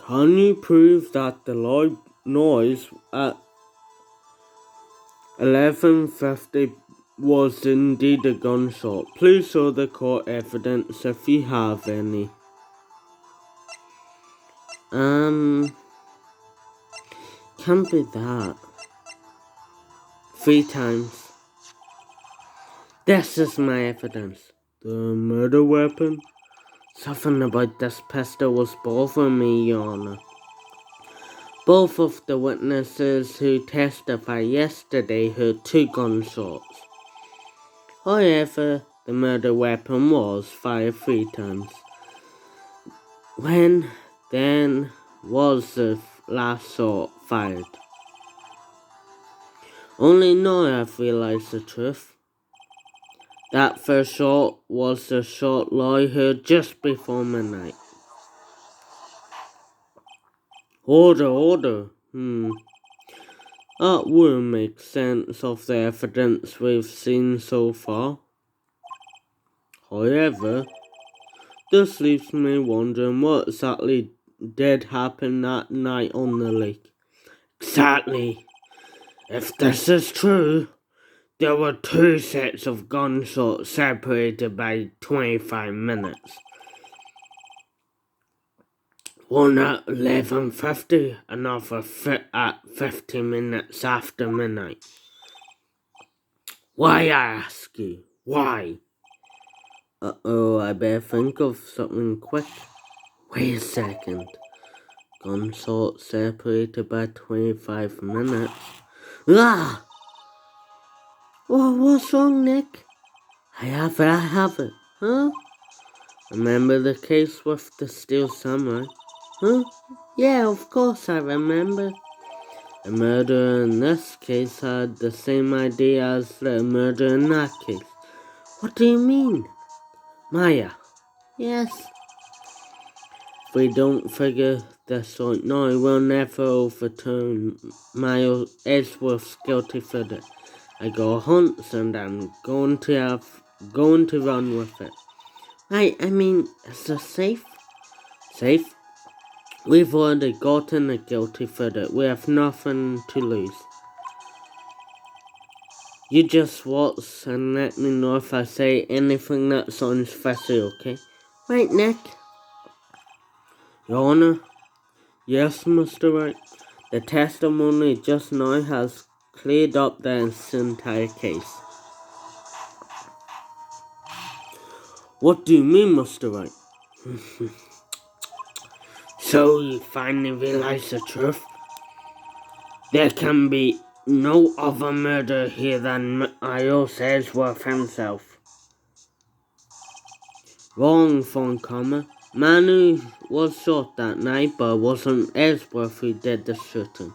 Can you prove that the loud noise at 11:50 was indeed a gunshot? Please show the court evidence if you have any. Can't be that. 3 times. This is my evidence. The murder weapon? Something about this pistol was bothering me, Your Honor. Both of the witnesses who testified yesterday heard 2 gunshots. However, the murder weapon was fired 3 times. When then was the last shot fired? Only now I've realized the truth. That first shot was the shot Lloyd heard just before midnight. Order. That would make sense of the evidence we've seen so far. However, this leaves me wondering what exactly did happen that night on the lake. Exactly. If this is true, there were 2 sets of gunshots separated by 25 minutes. One at 11:50, another at 50 minutes after midnight. Why, I ask you? Why? I better think of something quick. Wait a second. Gunshot separated by 25 minutes. Ah! What's wrong, Nick? I have it. Huh? Remember the case with the steel samurai? Huh? Yeah, of course I remember. The murderer in this case had the same idea as the murderer in that case. What do you mean? Maya. Yes. If we don't figure this out now, we'll never overturn Maya Edgeworth's guilty verdict. I go hunts and I'm going to run with it. Right, I mean, is this safe? Safe? We've already gotten a guilty verdict. We have nothing to lose. You just watch and let me know if I say anything that sounds fishy, okay? Right, Nick? Your Honor? Yes, Mr. Wright. The testimony just now has cleared up this entire case. What do you mean, Mr. Wright? So you finally realize the truth? There can be no other murder here than Miles Edgeworth himself. Wrong, Farncomer. Manu was shot that night, but it wasn't Edgeworth who did the shooting.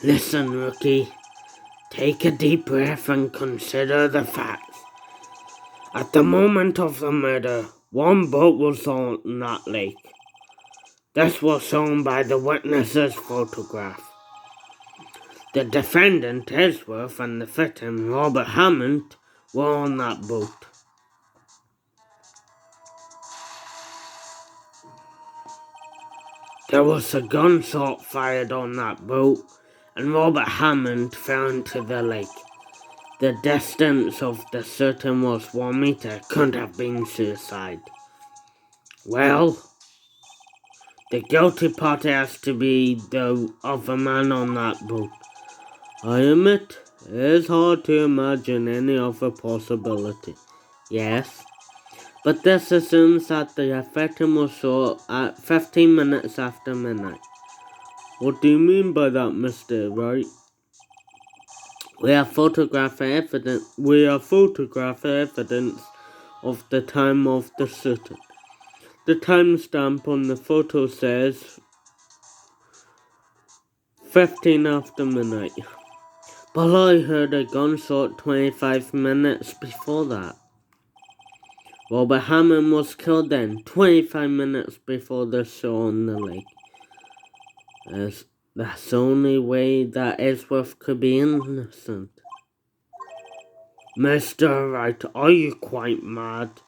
Listen, rookie. Take a deep breath and consider the facts. At the moment of the murder, 1 boat was on that lake. This was shown by the witness's photograph. The defendant, Edgeworth, and the victim, Robert Hammond, were on that boat. There was a gunshot fired on that boat, and Robert Hammond fell into the lake. The distance of the shooting was 1 meter. Couldn't have been suicide. Well, the guilty party has to be the other man on that boat. I admit, it is hard to imagine any other possibility. Yes, but this assumes that the victim was shot at 15 minutes after midnight. What do you mean by that, Mr. Wright? We have photographic evidence of the time of the shooting. The timestamp on the photo says 15 after midnight. But I heard a gunshot 25 minutes before that. Robert Hammond was killed then, 25 minutes before the shot on the lake. That's the only way that Edgeworth could be innocent. Mr. Wright, are you quite mad?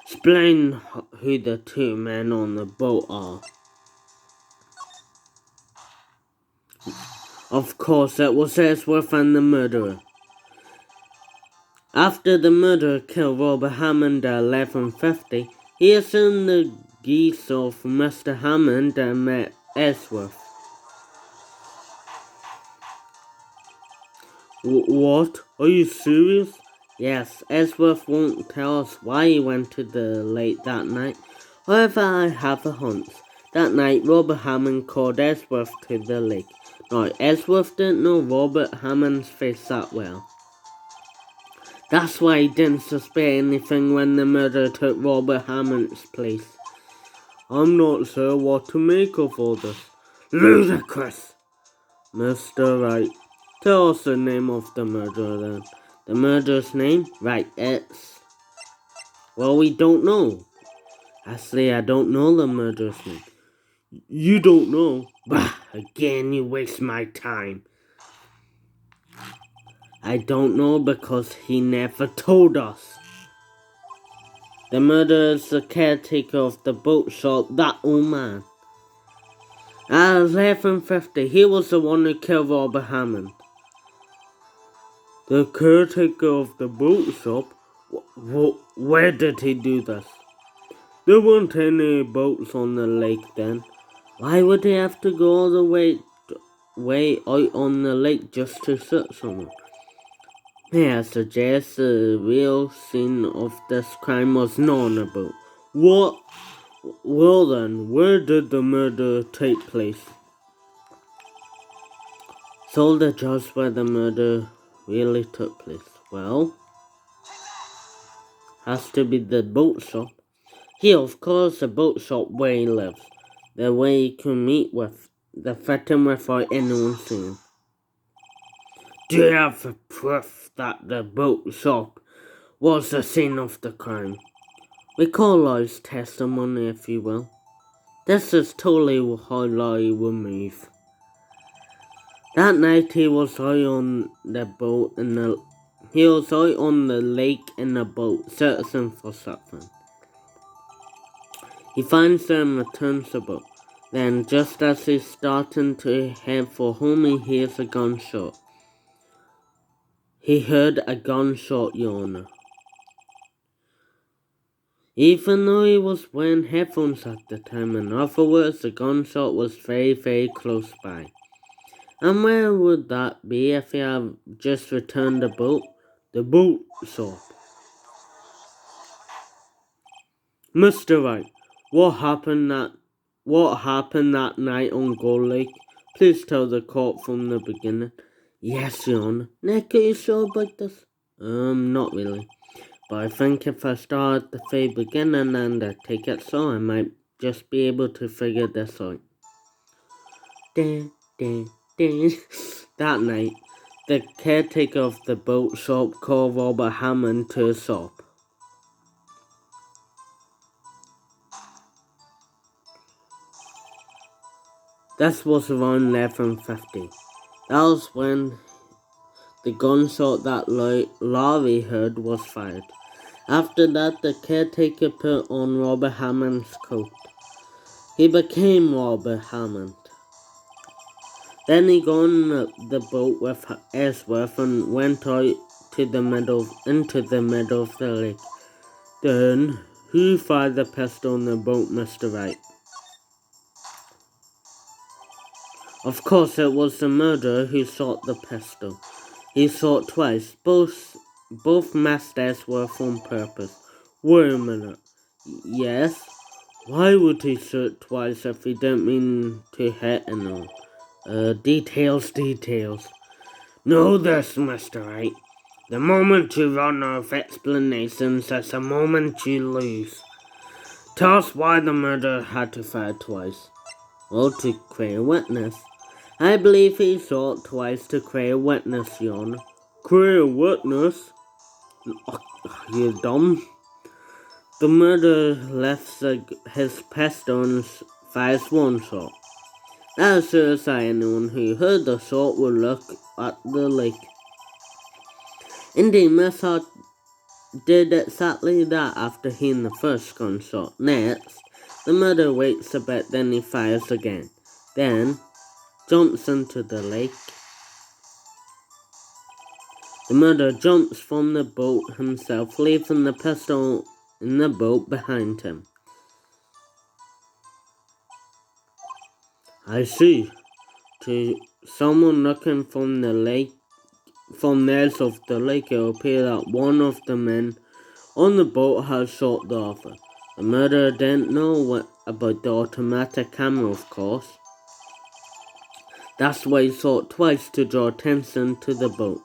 Explain who the two men on the boat are. Of course, it was Ellsworth and the murderer. After the murderer killed Robert Hammond at 11:50, he assumed the geese of Mr. Hammond and met Ellsworth. What? Are you serious? Yes, Ellsworth won't tell us why he went to the lake that night. However, I have a hunch. That night, Robert Hammond called Ellsworth to the lake. No, Ellsworth didn't know Robert Hammond's face that well. That's why he didn't suspect anything when the murderer took Robert Hammond's place. I'm not sure what to make of all this. Ludicrous! Mr. Wright, tell us the name of the murderer then. The murderer's name? Right, it's... Well, we don't know. Actually, I don't know the murderer's name. You don't know? Bah, again you waste my time. I don't know because he never told us. The murderer is the caretaker of the boat shop, that old man. At 11:50, he was the one who killed Robert Hammond. The caretaker of the boat shop? Where did he do this? There weren't any boats on the lake then. Why would he have to go all the way out on the lake just to shoot someone? May I suggest the real scene of this crime was not on a boat? What? Well then, where did the murder take place? So the judge where the murder really took place. Well, has to be the boat shop. Here, of course, the boat shop where he lives. The way he can meet with the victim without anyone seeing. Do you have proof that the boat shop was the scene of the crime? We call Lau's testimony, if you will. This is totally how Lau will move. That night he was out on the boat he was out on the lake in a boat, searching for something. He finds them and returns the boat. Then, just as he's starting to head for home, he hears a gunshot. He heard a gunshot, Your Honor. Even though he was wearing headphones at the time, in other words, the gunshot was very, very close by. And where would that be if he had just returned the boat? The boat shop. Mr. Wright, what happened that night on Gold Lake? Please tell the court from the beginning. Yes, Your Honor. Nick, are you sure about this? Not really. But I think if I start at the very beginning and I take it so, I might just be able to figure this out. That night, the caretaker of the boat shop called Robert Hammond to his shop. This was around 11:50. That was when the gunshot that Laurie heard was fired. After that, the caretaker put on Robert Hammond's coat. He became Robert Hammond. Then he got on the boat with Ellsworth and went out into the middle of the lake. Then, who fired the pistol on the boat, Mr. Wright? Of course, it was the murderer who shot the pistol. He shot twice. Both missed Ellsworth on purpose. Wait a minute. Yes? Why would he shoot twice if he didn't mean to hit anyone? Details. Know this, Mr. Wright. The moment you run out of explanations is the moment you lose. Tell us why the murderer had to fire twice. Well, to create a witness. I believe he shot twice to create a witness, Your Honor. Create a witness? You dumb. The murderer lifts his pistol and fires one shot. That assures anyone who heard the shot will look at the lake. Indeed, did exactly that after hearing the first gunshot. Next, the murderer waits a bit, then he fires again. Then, jumps into the lake. The murderer jumps from the boat himself, leaving the pistol in the boat behind him. I see. To someone looking from the edge of the lake, it appeared that one of the men on the boat had shot the other. The murderer didn't know about the automatic camera, of course. That's why he thought twice to draw attention to the boat.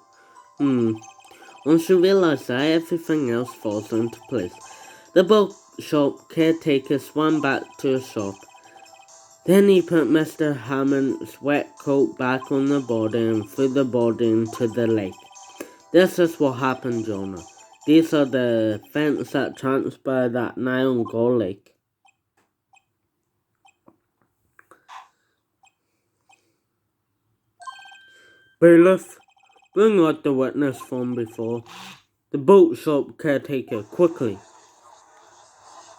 Once you realize that, everything else falls into place. The bookshop caretaker swam back to his shop. Then he put Mr. Hammond's wet coat back on the body and threw the body into the lake. This is what happened, Jonah. These are the events that transpired that night on Gull Lake. Bailiff, bring out the witness from before. The bookshop caretaker, quickly.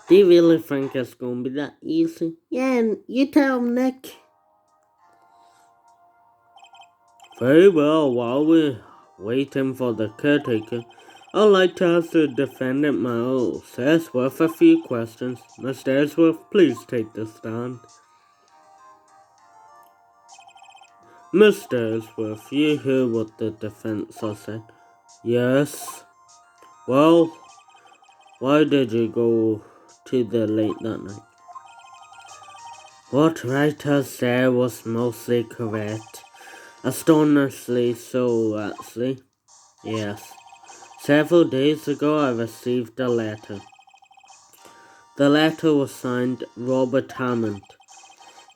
Do you really think it's going to be that easy? Yeah, you tell him, Nick. Very well, while we're waiting for the caretaker, I'd like to ask the defendant, Mr. Edgeworth, a few questions. Mr. Edgeworth, please take the stand. Mr. Edgeworth, you hear what the defense has said? Yes. Well, why did you go to the lake that night? What Wright has said was mostly correct. Astonishingly so, actually. Yes. Several days ago I received a letter. The letter was signed Robert Hammond.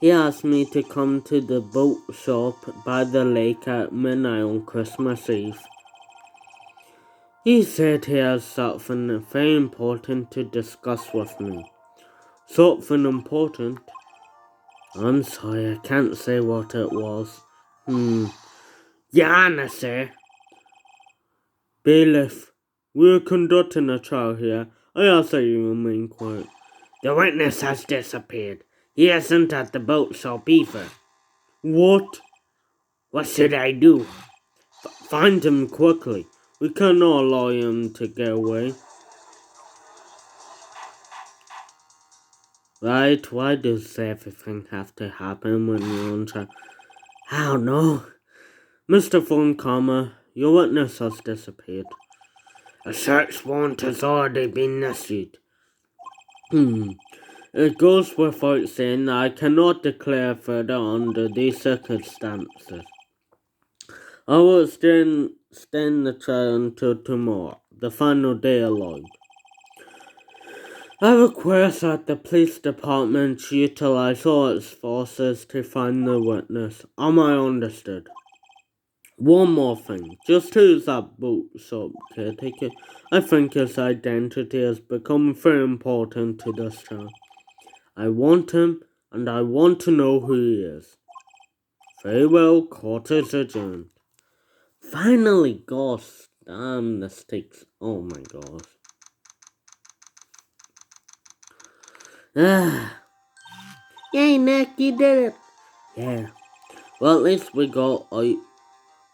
He asked me to come to the boat shop by the lake at midnight on Christmas Eve. He said he has something very important to discuss with me. Something important? I'm sorry, I can't say what it was. Your Honor, sir. Bailiff, we're conducting a trial here. I ask that you remain quiet. The witness has disappeared. He isn't at the boat shop either. What? What should I do? Find him quickly. We cannot allow him to get away. Right, why does everything have to happen when you're on trial? I don't know. Mr. Von Kammer, your witness has disappeared. A search warrant has already been issued. It goes without saying that I cannot declare further under these circumstances. I will extend the trial until tomorrow, the final day allowed. I request that the police department utilize all its forces to find the witness. Am I understood? One more thing, just who's that bookshop caretaker? I think his identity has become very important to this trial. I want him, and I want to know who he is. Very well, court is adjourned. Finally, gosh, damn the stakes. Oh my gosh. Yay, Nick, you did it. Yeah. Well, at least we got out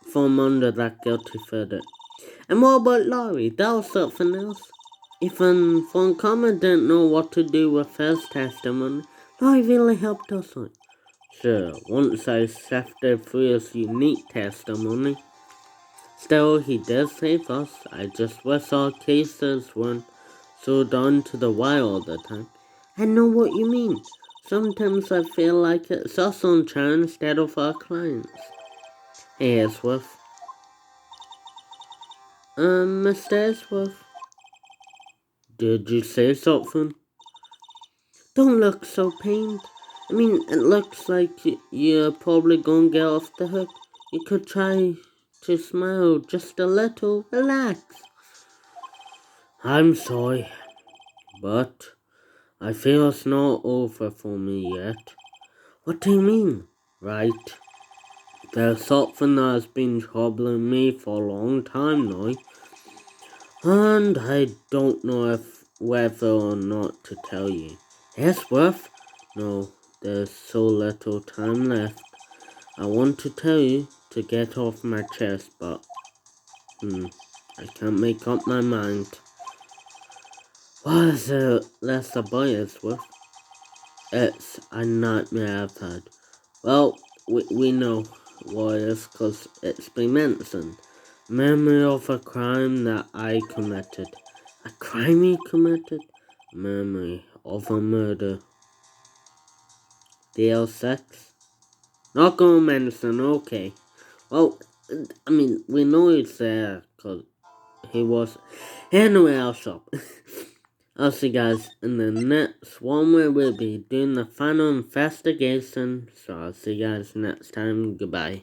from under that guilty verdict. And what about Laurie? That was something else. Even Von Kammer didn't know what to do with his testimony. Laurie really helped us out. Sure, once I sifted through his unique testimony. Still, he did save us. I just wish our cases weren't so down to the wire all the time. I know what you mean. Sometimes I feel like it's us on trial instead of our clients. Hey, Edgeworth. Mr. Edgeworth. Did you say something? Don't look so pained. I mean, it looks like you're probably gonna get off the hook. You could try to smile just a little. Relax. I'm sorry, but I feel it's not over for me yet. What do you mean? Right. There's something that has been troubling me for a long time now. And I don't know whether or not to tell you. Ellsworth? No, there's so little time left. I want to tell you to get off my chest, but I can't make up my mind. What is it? That's a boy, Ellsworth. It's a nightmare I've had. Well, we know what it is because it's been mentioned. Memory of a crime that I committed. A crime you committed? Memory of a murder. DL6? Not gonna mention, okay. Well, I mean, we know he's there because he was. Anyway, I'll stop. I'll see you guys in the next one where we'll be doing the final investigation. So I'll see you guys next time. Goodbye.